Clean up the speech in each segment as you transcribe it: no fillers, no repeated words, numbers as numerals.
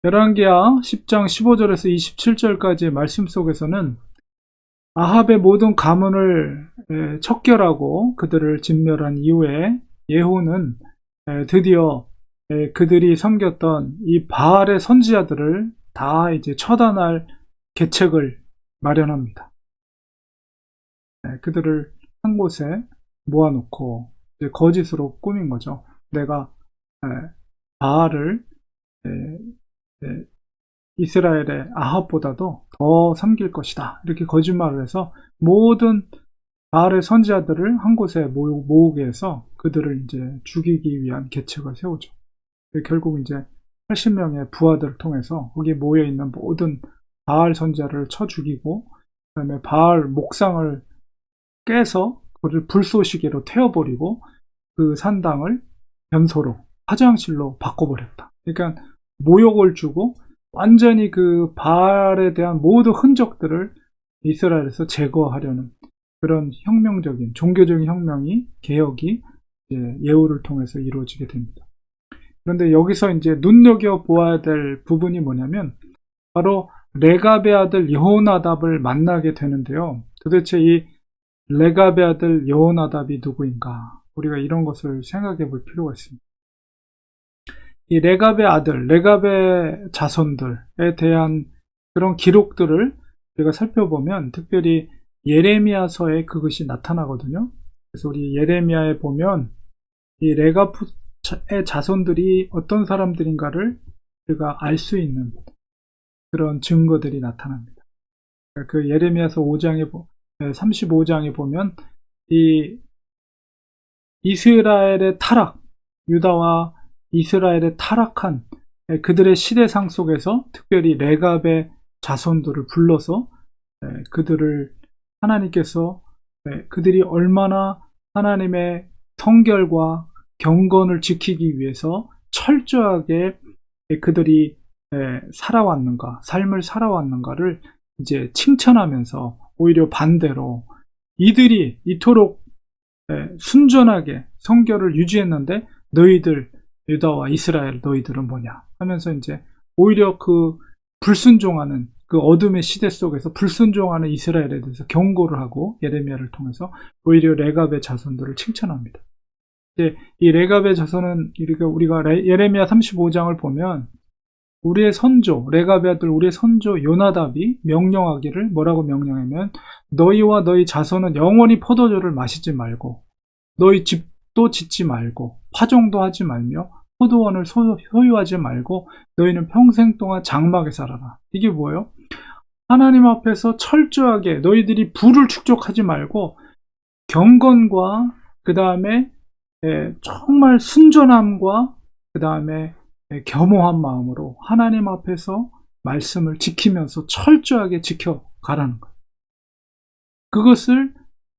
열왕기하 10장 15절에서 27절까지의 말씀 속에서는 아합의 모든 가문을 척결하고 그들을 진멸한 이후에 예후는 드디어 그들이 섬겼던 이 바알의 선지자들을 다 이제 처단할 계책을 마련합니다. 그들을 한 곳에 모아놓고 이제 거짓으로 꾸민 거죠. 내가 바알을 이스라엘의 아합보다도 더 섬길 것이다. 이렇게 거짓말을 해서 모든 바알의 선지자들을 한 곳에 모으게 해서 그들을 이제 죽이기 위한 계책을 세우죠. 결국 이제 80명의 부하들을 통해서 거기에 모여있는 모든 바알 선지자를 쳐 죽이고, 그 다음에 바알 목상을 깨서 그를 불쏘시개로 태워버리고 그 산당을 변소로, 화장실로 바꿔버렸다. 그러니까 모욕을 주고 완전히 그 바알에 대한 모든 흔적들을 이스라엘에서 제거하려는 그런 혁명적인 종교적인 혁명이, 개혁이 예후를 통해서 이루어지게 됩니다. 그런데 여기서 이제 눈여겨보아야 될 부분이 뭐냐면 바로 레갑의 아들 여호나답을 만나게 되는데요. 도대체 이 레갑의 아들 여호나답이 누구인가? 우리가 이런 것을 생각해 볼 필요가 있습니다. 이 레갑의 아들, 레갑의 자손들에 대한 그런 기록들을 우리가 살펴보면 특별히 예레미야서에 그것이 나타나거든요. 그래서 우리 예레미야에 보면 이 레갑의 자손들이 어떤 사람들인가를 우리가 알 수 있는 그런 증거들이 나타납니다. 그 예레미야서 35장에 보면 이 이스라엘의 타락, 유다와 이스라엘의 타락한 그들의 시대상 속에서 특별히 레갑의 자손들을 불러서 그들을 하나님께서 그들이 얼마나 하나님의 성결과 경건을 지키기 위해서 철저하게 그들이 살아왔는가, 삶을 살아왔는가를 이제 칭찬하면서 오히려 반대로 이들이 이토록 순전하게 성결을 유지했는데 너희들 유다와 이스라엘 너희들은 뭐냐 하면서 이제 오히려 그 불순종하는 그 어둠의 시대 속에서 불순종하는 이스라엘에 대해서 경고를 하고 예레미야를 통해서 오히려 레갑의 자손들을 칭찬합니다. 이 레갑의 자손은 우리가 예레미야 35장을 보면 우리의 선조, 레갑의 아들 우리의 선조 요나답이 명령하기를 뭐라고 명령하면 너희와 너희 자손은 영원히 포도주를 마시지 말고 너희 집도 짓지 말고 화종도 하지 말며 포도원을 소유하지 말고 너희는 평생 동안 장막에 살아라. 이게 뭐예요? 하나님 앞에서 철저하게 너희들이 부를 축적하지 말고 경건과 그 다음에 정말 순전함과 그 다음에 겸허한 마음으로 하나님 앞에서 말씀을 지키면서 철저하게 지켜가라는 거예요. 그것을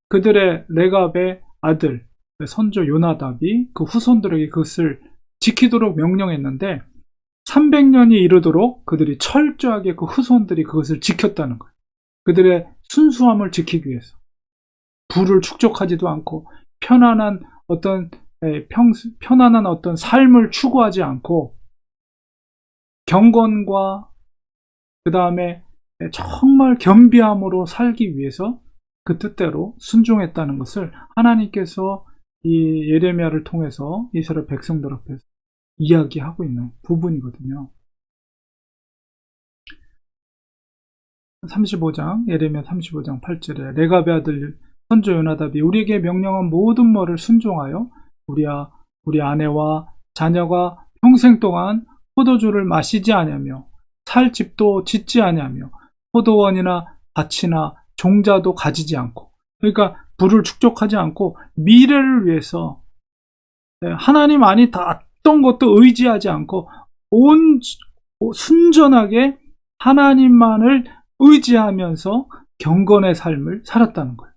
그들의 레갑의 아들 선조 요나답이 그 후손들에게 그것을 지키도록 명령했는데 300년이 이르도록 그들이 철저하게 그 후손들이 그것을 지켰다는 거예요. 그들의 순수함을 지키기 위해서 부를 축적하지도 않고 편안한 어떤 삶을 추구하지 않고 경건과 그 다음에 정말 겸비함으로 살기 위해서 그 뜻대로 순종했다는 것을 하나님께서 이 예레미야를 통해서 이스라엘 백성들 앞에서 이야기하고 있는 부분이거든요. 35장, 예레미야 35장 8절에 레갑의 아들 선조 요나답이 우리에게 명령한 모든 말을 순종하여 우리 아내와 자녀가 평생 동안 포도주를 마시지 아니하며 살 집도 짓지 아니하며 포도원이나 밭이나 종자도 가지지 않고, 그러니까 부를 축적하지 않고 미래를 위해서 하나님 안이 닿았던 것도 의지하지 않고 순전하게 하나님만을 의지하면서 경건의 삶을 살았다는 거예요.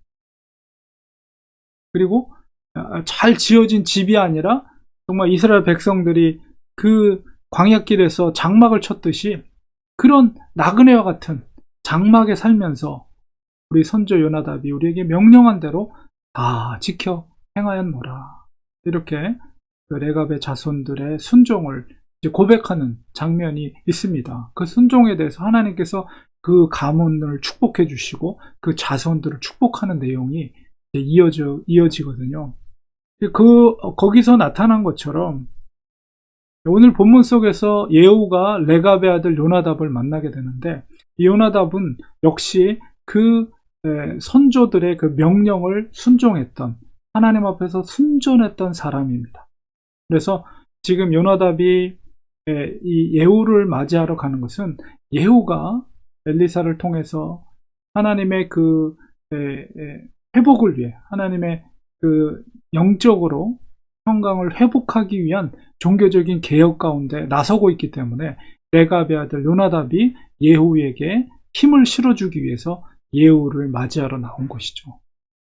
그리고 잘 지어진 집이 아니라 정말 이스라엘 백성들이 그 광야길에서 장막을 쳤듯이 그런 나그네와 같은 장막에 살면서 우리 선조 요나답이 우리에게 명령한 대로 다 지켜 행하였노라. 이렇게 그 레갑의 자손들의 순종을 이제 고백하는 장면이 있습니다. 그 순종에 대해서 하나님께서 그 가문을 축복해 주시고 그 자손들을 축복하는 내용이 이어지거든요. 거기서 나타난 것처럼 오늘 본문 속에서 예후가 레갑의 아들 요나답을 만나게 되는데, 이 요나답은 역시 그 선조들의 그 명령을 순종했던, 하나님 앞에서 순종했던 사람입니다. 그래서 지금 요나답이 이 예후를 맞이하러 가는 것은, 예후가 엘리사를 통해서 하나님의 그 회복을 위해, 하나님의 그 영적으로 평강을 회복하기 위한 종교적인 개혁 가운데 나서고 있기 때문에 레갑의 아들 요나답이 예후에게 힘을 실어주기 위해서 예후를 맞이하러 나온 것이죠.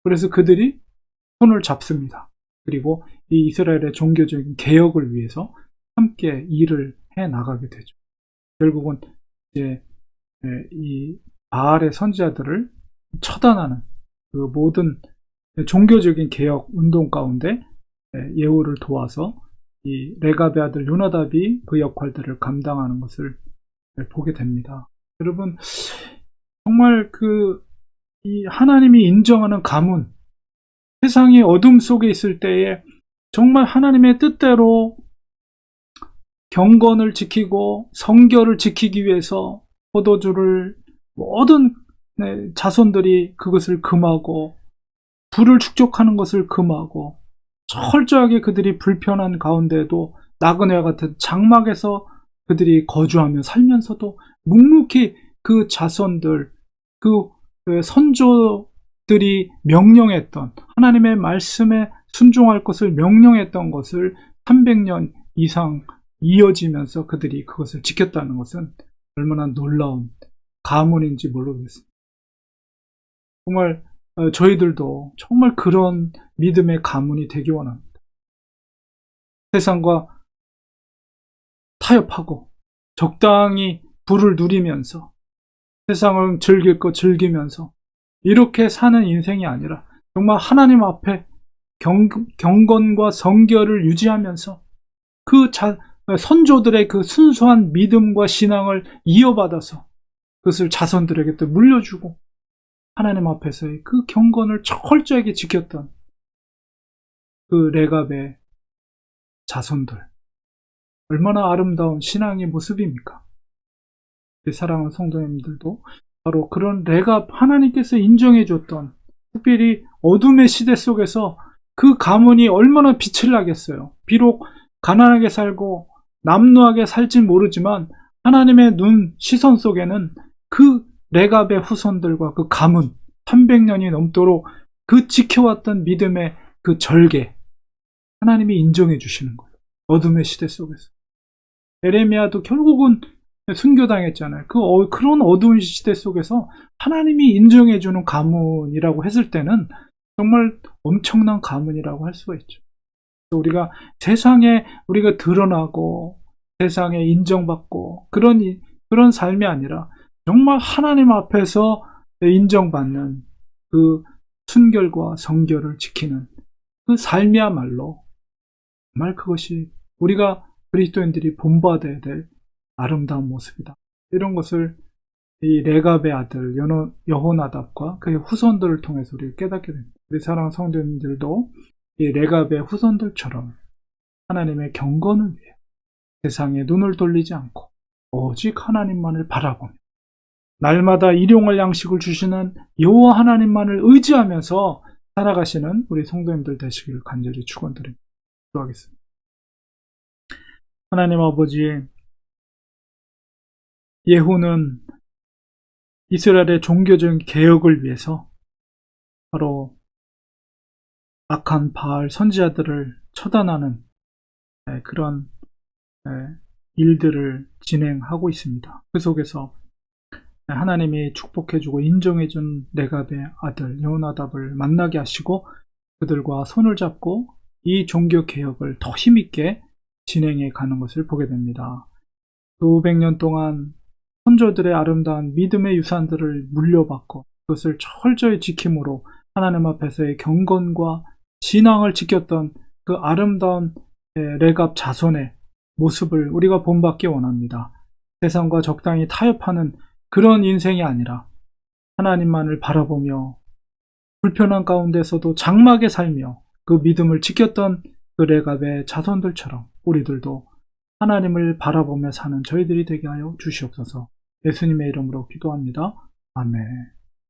그래서 그들이 손을 잡습니다. 그리고 이 이스라엘의 종교적인 개혁을 위해서 함께 일을 해 나가게 되죠. 결국은 이제 이 바알의 선지자들을 처단하는 그 모든 종교적인 개혁 운동 가운데 예후를 도와서 이 레갑의 아들 요나답이 그 역할들을 감당하는 것을 보게 됩니다. 여러분, 정말 이 하나님이 인정하는 가문, 세상이 어둠 속에 있을 때에 정말 하나님의 뜻대로 경건을 지키고 성결을 지키기 위해서 포도주를 모든 자손들이 그것을 금하고 불을 축적하는 것을 금하고 철저하게 그들이 불편한 가운데도 나그네와 같은 장막에서 그들이 거주하며 살면서도 묵묵히 그 자손들, 그 선조들이 명령했던 하나님의 말씀에 순종할 것을 명령했던 것을 300년 이상 이어지면서 그들이 그것을 지켰다는 것은 얼마나 놀라운 가문인지 모르겠습니다. 정말 저희들도 정말 그런 믿음의 가문이 되기 원합니다. 세상과 타협하고 적당히 부를 누리면서 세상을 즐길 것 즐기면서 이렇게 사는 인생이 아니라 정말 하나님 앞에 경건과 성결을 유지하면서 그 선조들의 그 순수한 믿음과 신앙을 이어받아서 그것을 자손들에게 또 물려주고 하나님 앞에서의 그 경건을 철저하게 지켰던 그 레갑의 자손들, 얼마나 아름다운 신앙의 모습입니까? 사랑하는 성도님들도 바로 그런 레갑, 하나님께서 인정해 줬던, 특별히 어둠의 시대 속에서 그 가문이 얼마나 빛을 나겠어요. 비록 가난하게 살고 남루하게 살진 모르지만 하나님의 시선 속에는 그 레갑의 후손들과 그 가문 300년이 넘도록 그 지켜왔던 믿음의 그 절개, 하나님이 인정해 주시는 거예요. 어둠의 시대 속에서. 에레미야도 결국은 순교당했잖아요. 그런 어두운 시대 속에서 하나님이 인정해 주는 가문이라고 했을 때는 정말 엄청난 가문이라고 할 수가 있죠. 우리가 세상에 우리가 드러나고 세상에 인정받고 그런 삶이 아니라 정말 하나님 앞에서 인정받는 그 순결과 성결을 지키는 그 삶이야말로 정말 그것이 우리가 그리스도인들이 본받아야 될 아름다운 모습이다. 이런 것을 이 레갑의 아들 여호나답과 그의 후손들을 통해서 우리가 깨닫게 됩니다. 우리 사랑하는 성도님들도 이 레갑의 후손들처럼 하나님의 경건을 위해 세상에 눈을 돌리지 않고 오직 하나님만을 바라보며 날마다 일용할 양식을 주시는 여호와 하나님만을 의지하면서 살아가시는 우리 성도님들 되시기를 간절히 축원드립니다. 기도하겠습니다. 하나님 아버지, 예후는 이스라엘의 종교적인 개혁을 위해서 바로 악한 바알 선지자들을 처단하는 그런 일들을 진행하고 있습니다. 그 속에서 하나님이 축복해주고 인정해준 레갑의 아들 여호나답을 만나게 하시고 그들과 손을 잡고 이 종교개혁을 더 힘있게 진행해 가는 것을 보게 됩니다. 수백 년 동안 선조들의 아름다운 믿음의 유산들을 물려받고 그것을 철저히 지킴으로 하나님 앞에서의 경건과 신앙을 지켰던 그 아름다운 레갑 자손의 모습을 우리가 본받기 원합니다. 세상과 적당히 타협하는 그런 인생이 아니라 하나님만을 바라보며 불편한 가운데서도 장막에 살며 그 믿음을 지켰던 그 레갑의 자손들처럼 우리들도 하나님을 바라보며 사는 저희들이 되게 하여 주시옵소서. 예수님의 이름으로 기도합니다. 아멘.